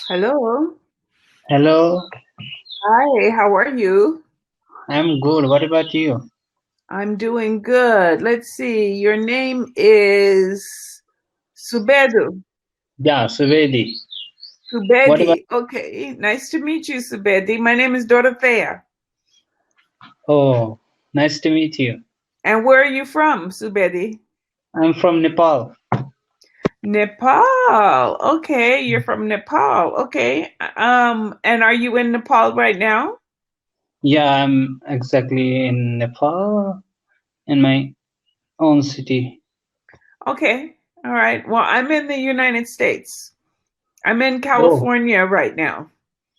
Hello. Hello, Hi, how are you? I'm good. What about you? I'm doing good. Let's see. Your name is Subedu. Yeah, Suvedi. What about? Subedi. Okay. Nice to meet you, Subedi. My name is Dorothea. Oh, nice to meet you. And where are you from, Subedi? I'm from Nepal. Nepal. Okay, you're from Nepal. Okay. And are you in Nepal right now? Yeah, I'm exactly in Nepal, in my own city. Okay. All right. Well, I'm in the United States. I'm in Oh, California right now.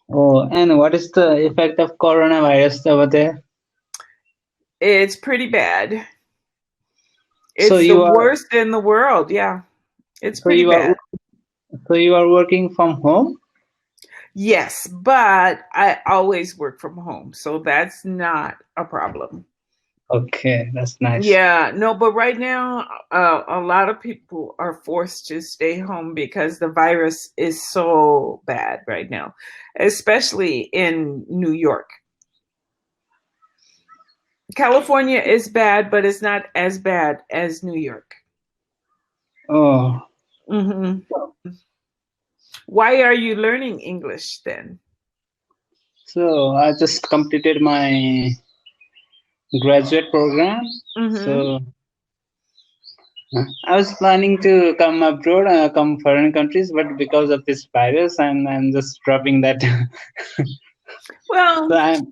oh, and what is the effect of coronavirus over there? It's pretty bad. So It's the you are, worst in the world. Yeah, it's so pretty you are, bad. so you are working from home? Yes, but I always work from home, so that's not a problem. Okay, that's nice. Yeah, no, but right now, a lot of people are forced to stay home because the virus is so bad right now, especially in New York. California is bad, but it's not as bad as New York. Oh, Hmm. Why are you learning English then? so I just completed my graduate program. Hmm. So I was planning to come abroad, come foreign countries, but because of this virus, I'm just dropping that. So Well, the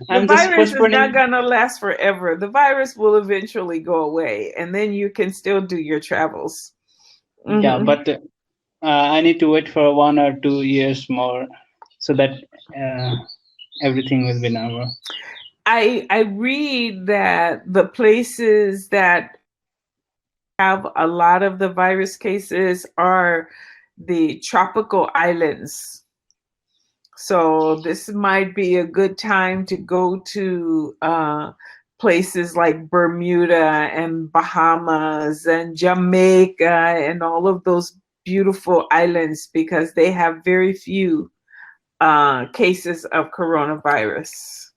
I'm just virus is not postponing. going to last forever. The virus will eventually go away, and then you can still do your travels. Yeah, Hmm. but I need to wait for 1 or 2 years more, so that uh, everything will be normal. I read that the places that have a lot of the virus cases are the tropical islands. So this might be a good time to go to places like Bermuda and Bahamas and Jamaica and all of those beautiful islands because they have very few cases of coronavirus.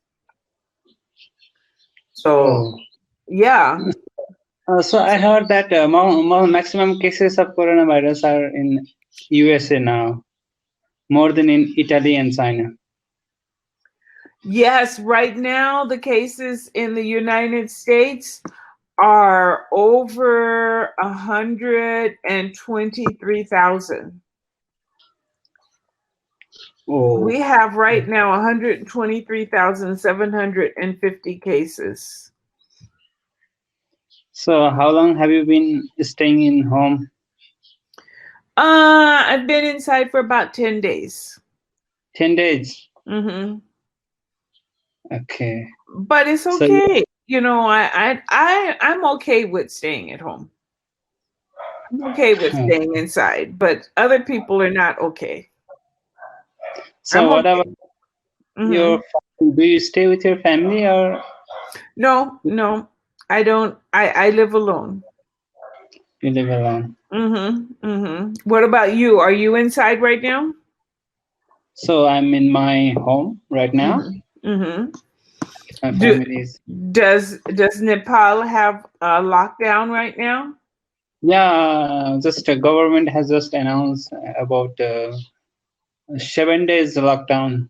So Oh, yeah, so I heard that maximum cases of coronavirus are in USA now, more than in Italy and China. yes, right now the cases in the United States are over 123,000. Oh, We have right now 123,750 cases. so how long have you been staying in home? I've been inside for about 10 days. 10 days. Hmm. Okay. But it's So you okay. You know, I'm okay with staying at home. I'm okay with uh, staying inside, but other people are not okay. I'm so what okay. about Hmm. your family? Do you stay with your family or No, no, I don't. I live alone. you live alone? What about you? Are you inside right now? So I'm in my home right now. Hmm. Hmm. My Do family is, does Nepal have a lockdown right now? yeah, just government has just announced about 7 days lockdown.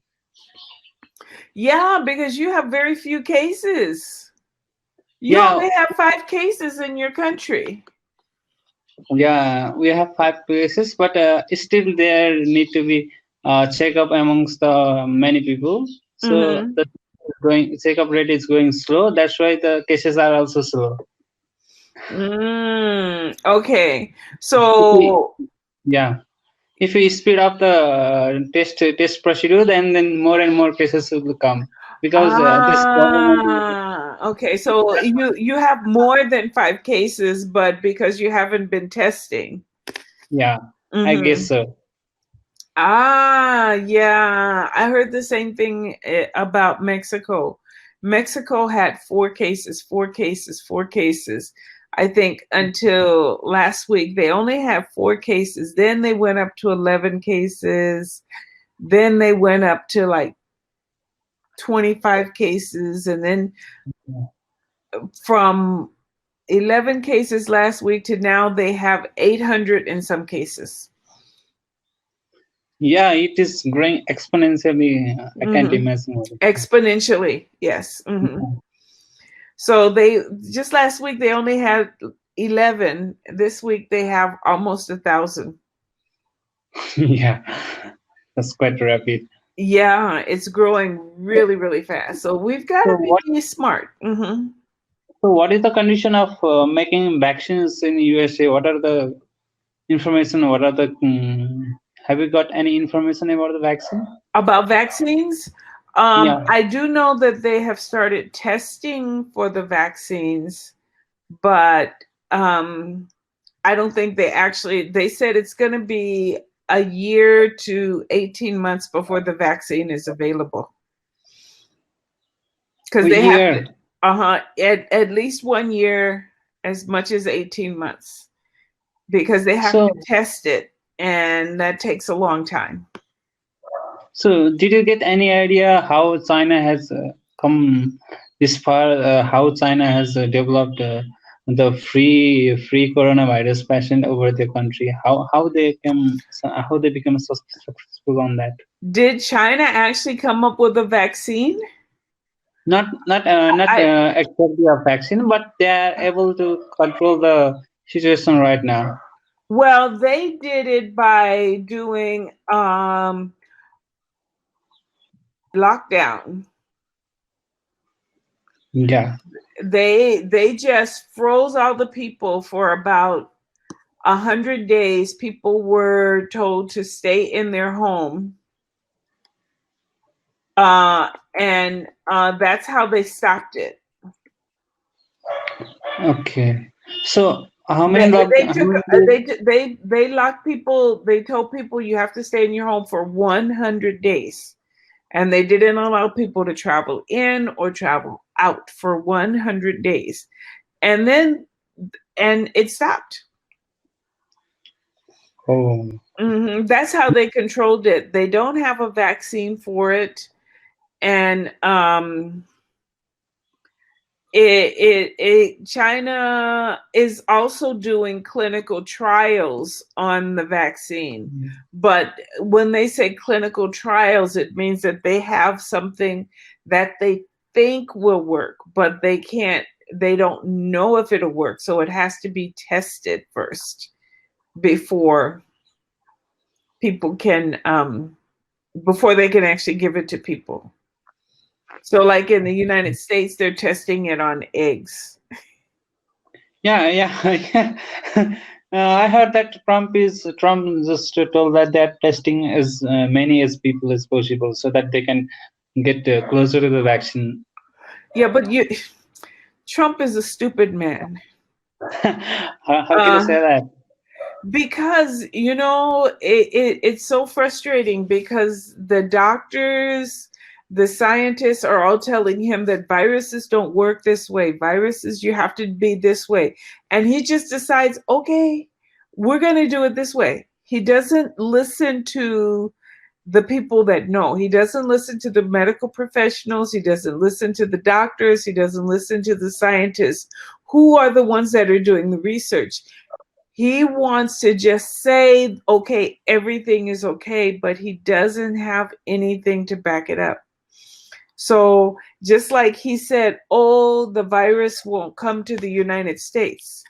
Yeah, because you have very few cases. You Yeah, only have 5 cases in your country. yeah, we have 5 places, but still there need to be checkup amongst the many people. So Hmm. the going checkup rate is going slow. That's why the cases are also slow. Okay. If we, So yeah, if we speed up the test procedure, then more and more cases will come because this government. okay. So you have more than 5 cases, but because you haven't been testing. Yeah, I guess Hmm. so. Yeah. I heard the same thing about Mexico. Mexico had 4 cases, 4 cases, 4 cases. I think until last week, they only had 4 cases. Then they went up to 11 cases. Then they went up to like 25 cases. And then from 11 cases last week to now, they have 800 in some cases. Yeah, it is growing exponentially. I can't imagine what it is. Exponentially, yes. So they just last week they only had 11. This week they have almost 1,000. Yeah, that's quite rapid. Yeah, it's growing really, really fast. So we've got So to be smart. so what is the condition of making vaccines in USA? What are the information? What are the have you got any information about the vaccine? About vaccines, Yeah. I do know that they have started testing for the vaccines, but I don't think they said it's going to be a year to 18 months before the vaccine is available. Because A they have year. to, at least 1 year, as much as 18 months, because they have So to test it, and that takes a long time. so did you get any idea how China has come this far? How China has developed the free coronavirus patient over the country? How they become so successful on that? Did China actually come up with a vaccine? Not I exactly a vaccine, but they are able to control the situation right now. Well, they did it by doing lockdown. Yeah. They just froze all the people for about 100 days. People were told to stay in their home, and that's how they stopped it. Okay. So how They many lock? they How took many days? they locked people. They told people you have to stay in your home for 100 days, and they didn't allow people to travel in or travel out for 100 days, and it stopped. Oh. That's how they controlled it. They don't have a vaccine for it, and China is also doing clinical trials on the vaccine. But when they say clinical trials, it means that they have something that they think will work, but they don't know if it'll work. So it has to be tested first before people can before they can actually give it to people. So like in the United States, they're testing it on eggs. Yeah, yeah. I heard that Trump just told that they're testing as many as people as possible so that they can get closer to the vaccine. Yeah, but Trump is a stupid man. How can you say that? Because it's so frustrating because the doctors, the scientists are all telling him that viruses don't work this way. Viruses, you have to be this way. And he just decides, okay, we're going to do it this way. He doesn't listen to the people that know. He doesn't listen to the medical professionals. He doesn't listen to the doctors. He doesn't listen to the scientists, who are the ones that are doing the research. He wants to just say, okay, everything is okay, but he doesn't have anything to back it up. So just like he said, oh, the virus won't come to the United States.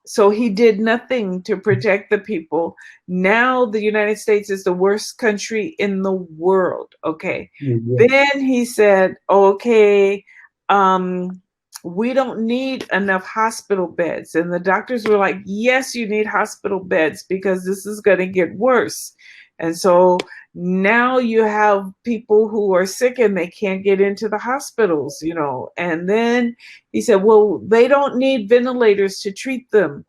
So he did nothing to protect the people. Now the United States is the worst country in the world. Okay. Yeah. Then he said, okay, we don't need enough hospital beds. And the doctors were like, yes, you need hospital beds because this is going to get worse. And so now you have people who are sick and they can't get into the hospitals, And then he said, well, they don't need ventilators to treat them.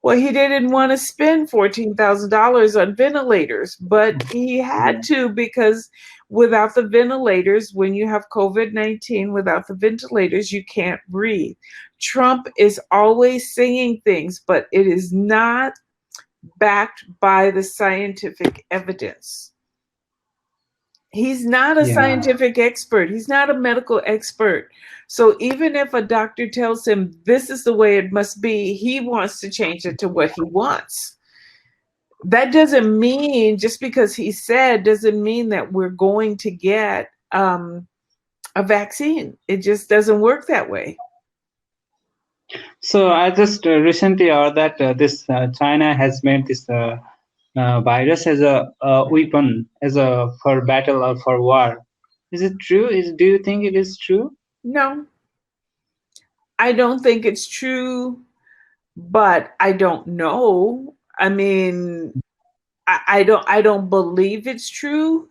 Well, he didn't want to spend $14,000 on ventilators, but he had to, because without the ventilators, when you have COVID-19, without the ventilators, you can't breathe. Trump is always saying things, but it is not backed by the scientific evidence. He's not a Yeah. scientific expert. He's not a medical expert. So even if a doctor tells him this is the way it must be, he wants to change it to what he wants. That doesn't mean, just because he said, doesn't mean that we're going to get a vaccine. It just doesn't work that way. So I just recently heard that this China has made this virus as a weapon, as a for battle or for war. Is it true? Do you think it is true? No, I don't think it's true, but I don't know. I mean, I don't believe it's true.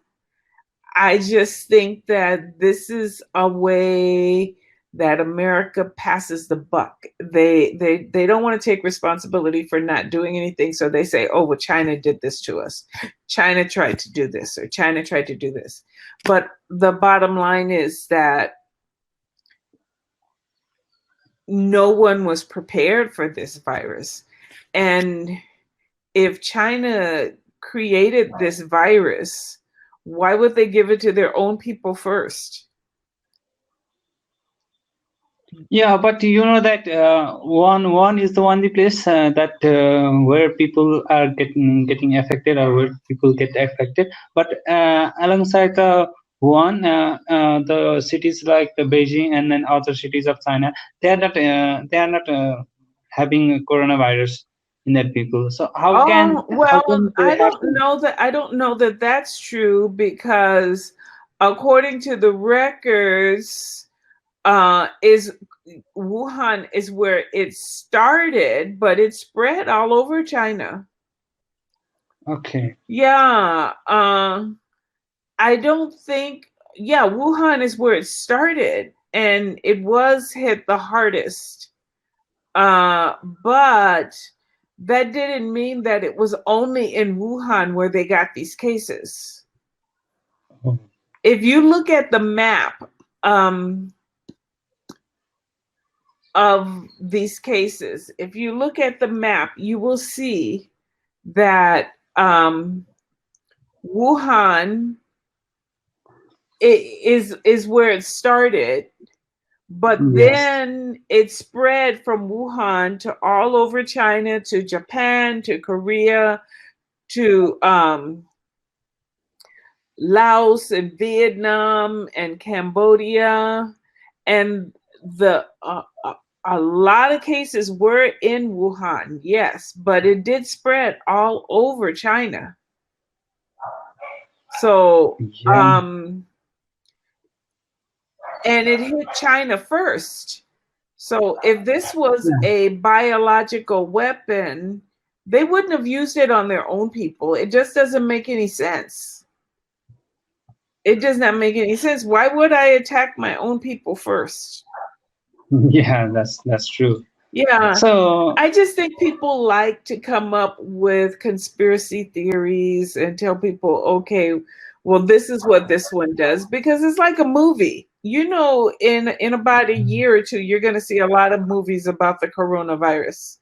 I just think that this is a way that America passes the buck. They don't want to take responsibility for not doing anything, so they say, "Oh, well, China did this to us. China tried to do this, or China tried to do this." But the bottom line is that no one was prepared for this virus. And if China created this virus, why would they give it to their own people first? Yeah, but you know that one is the only place that where people are getting affected, or where people get affected. But alongside the one, the cities like Beijing and then other cities of China, they are not having coronavirus in their people. So Oh, how well, can they happen? I don't know that that's true, because according to the records, is Wuhan is where it started, but it spread all over China. Okay. Yeah, I don't think, yeah, Wuhan is where it started, and it was hit the hardest. But that didn't mean that it was only in Wuhan where they got these cases. Oh. If you look at the map of these cases, if you look at the map, you will see that Wuhan is where it started, but Yes. then it spread from Wuhan to all over China, to Japan, to Korea, to Laos and Vietnam and Cambodia, and the a lot of cases were in Wuhan, yes, but it did spread all over China. So Yeah. and it hit China first. So if this was Yeah. a biological weapon, they wouldn't have used it on their own people. It just doesn't make any sense. It does not make any sense. Why would I attack my own people first? Yeah, that's true. Yeah. So I just think people like to come up with conspiracy theories and tell people, okay, well, this is what this one does, because it's like a movie. You know, in about a year or two, you're going to see a lot of movies about the coronavirus.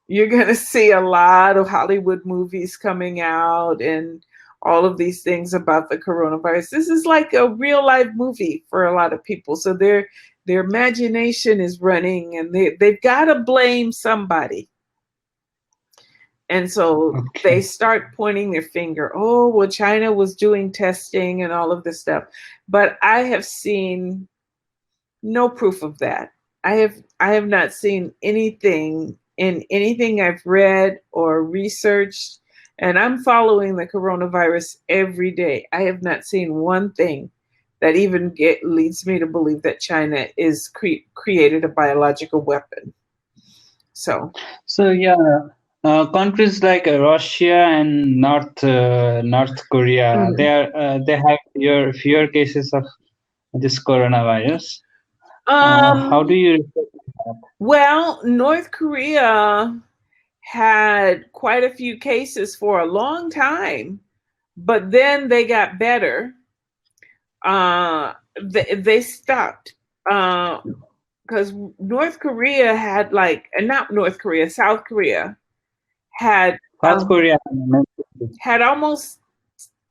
You're going to see a lot of Hollywood movies coming out and all of these things about the coronavirus. This is like a real life movie for a lot of people. So their imagination is running, and they've got to blame somebody. And so they okay. start pointing their finger. Oh, well, China was doing testing and all of this stuff. But I have seen no proof of that. I have not seen anything in anything I've read or researched, and I'm following the coronavirus every day. I have not seen one thing that even leads me to believe that China is created a biological weapon. So Yeah, countries like Russia and North Korea, mhm. they have fewer cases of this coronavirus. How do um you refer to that? well, North Korea had quite a few cases for a long time, but then they got better. They stopped because North Korea had not North Korea, South Korea had South Korea. had almost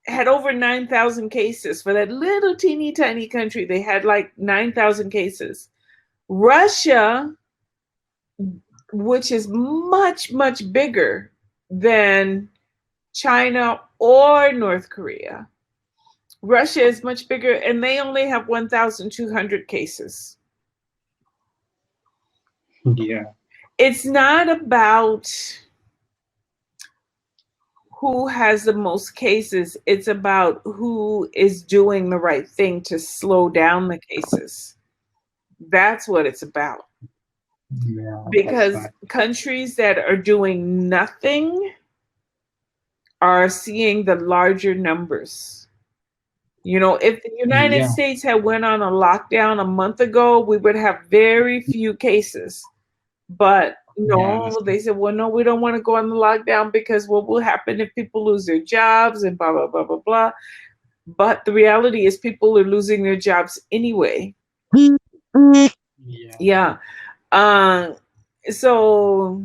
had over 9,000 cases for that little teeny tiny country. They had like 9,000 cases. Russia, which is much, much bigger than China or North Korea. Russia is much bigger, and they only have 1,200 cases. Yeah. It's not about who has the most cases. It's about who is doing the right thing to slow down the cases. That's what it's about. Yeah, Because countries that are doing nothing are seeing the larger numbers. You know, if the United States had went on a lockdown a month ago, we would have very few cases. But no, they said, well, no, we don't want to go on the lockdown because what will happen if people lose their jobs and blah, blah, blah, blah, blah. But the reality is people are losing their jobs anyway. Yeah. So,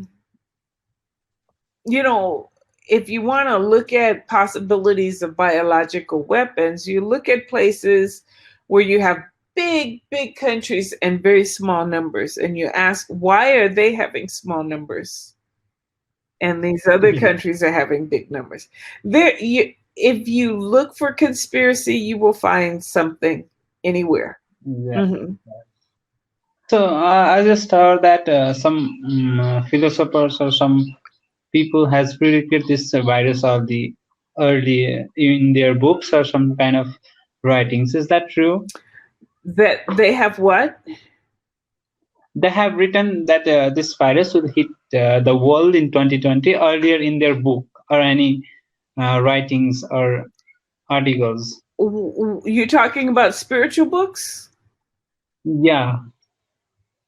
you know, if you want to look at possibilities of biological weapons, you look at places where you have big, big countries and very small numbers, and you ask, why are they having small numbers? And these other countries are having big numbers. If you look for conspiracy, you will find something anywhere. Yeah. Mm-hmm. So I just heard that some philosophers or some people has predicted this virus of the early in their books or some kind of writings. Is that true? That they have what? They have written that this virus will hit the world in 2020 earlier in their book or any writings or articles. You're talking about spiritual books? Yeah.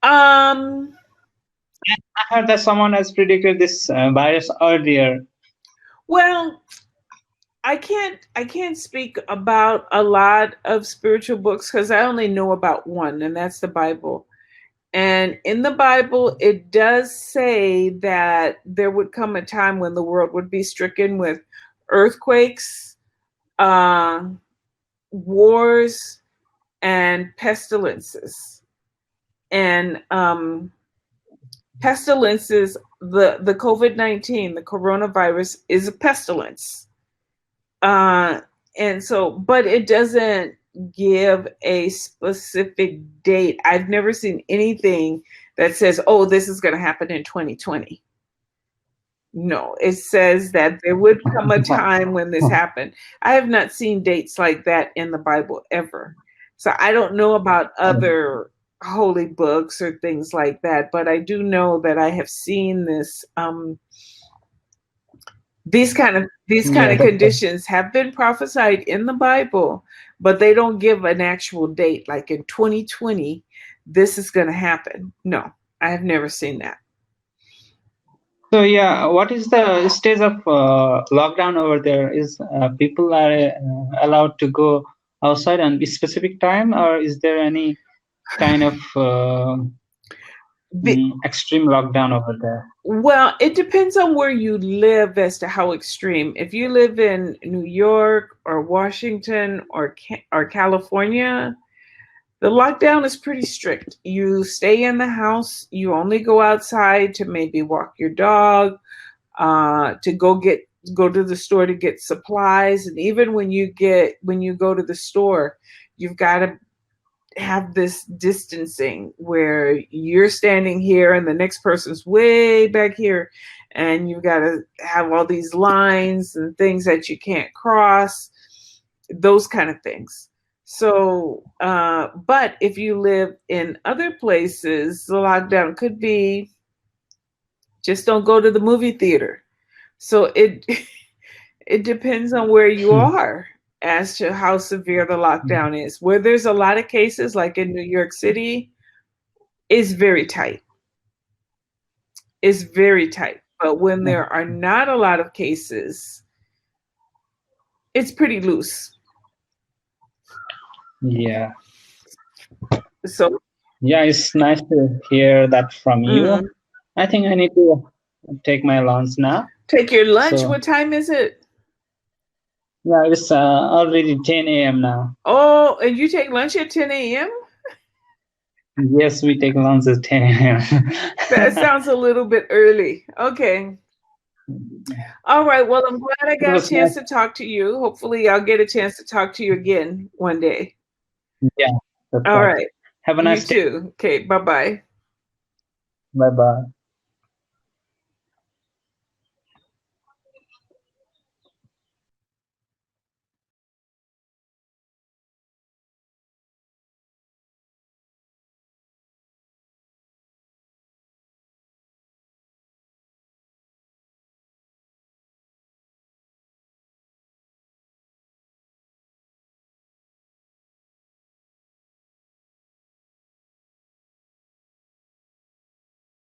I heard that someone has predicted this virus earlier. Well, I can't speak about a lot of spiritual books because I only know about one, and that's the Bible. And in the Bible, it does say that there would come a time when the world would be stricken with earthquakes, wars, and pestilences. And pestilences, the COVID-19, the coronavirus, is a pestilence. And so, but it doesn't give a specific date. I've never seen anything that says, oh, this is going to happen in 2020. No, it says that there would come a time when this happened. I have not seen dates like that in the Bible ever. So I don't know about other holy books or things like that, but I do know that I have seen this. These kind of conditions have been prophesied in the Bible, but they don't give an actual date. Like in 2020, this is going to happen. No, I have never seen that. So yeah, what is the stage of lockdown over there? Is people are allowed to go outside on a specific time, or is there any kind of extreme lockdown over there? Well, it depends on where you live as to how extreme. If you live in New York or Washington or California, the lockdown is pretty strict. You stay in the house. You only go outside to maybe walk your dog, to go to the store to get supplies. And even when you go to the store, you've got to have this distancing where you're standing here and the next person's way back here, and you've got to have all these lines and things that you can't cross, those kind of things. So, but if you live in other places, the lockdown could be just don't go to the movie theater. So it depends on where you are as to how severe the lockdown is. Where there's a lot of cases, like in New York City, is very tight. It's very tight. But when there are not a lot of cases, it's pretty loose. Yeah. So, Yeah, it's nice to hear that from you. I think I need to take my lunch now. Take your lunch. So, What time is it? yeah, it's already 10 a.m. now. Oh, and you take lunch at 10 a.m.? Yes, we take lunch at 10 a.m. That sounds a little bit early. Okay. All right. Well, I'm glad I got a chance to talk to you. Hopefully, I'll get a chance to talk to you again one day. Yeah. All right. Have a nice day. You too. Okay. Bye-bye. Bye-bye.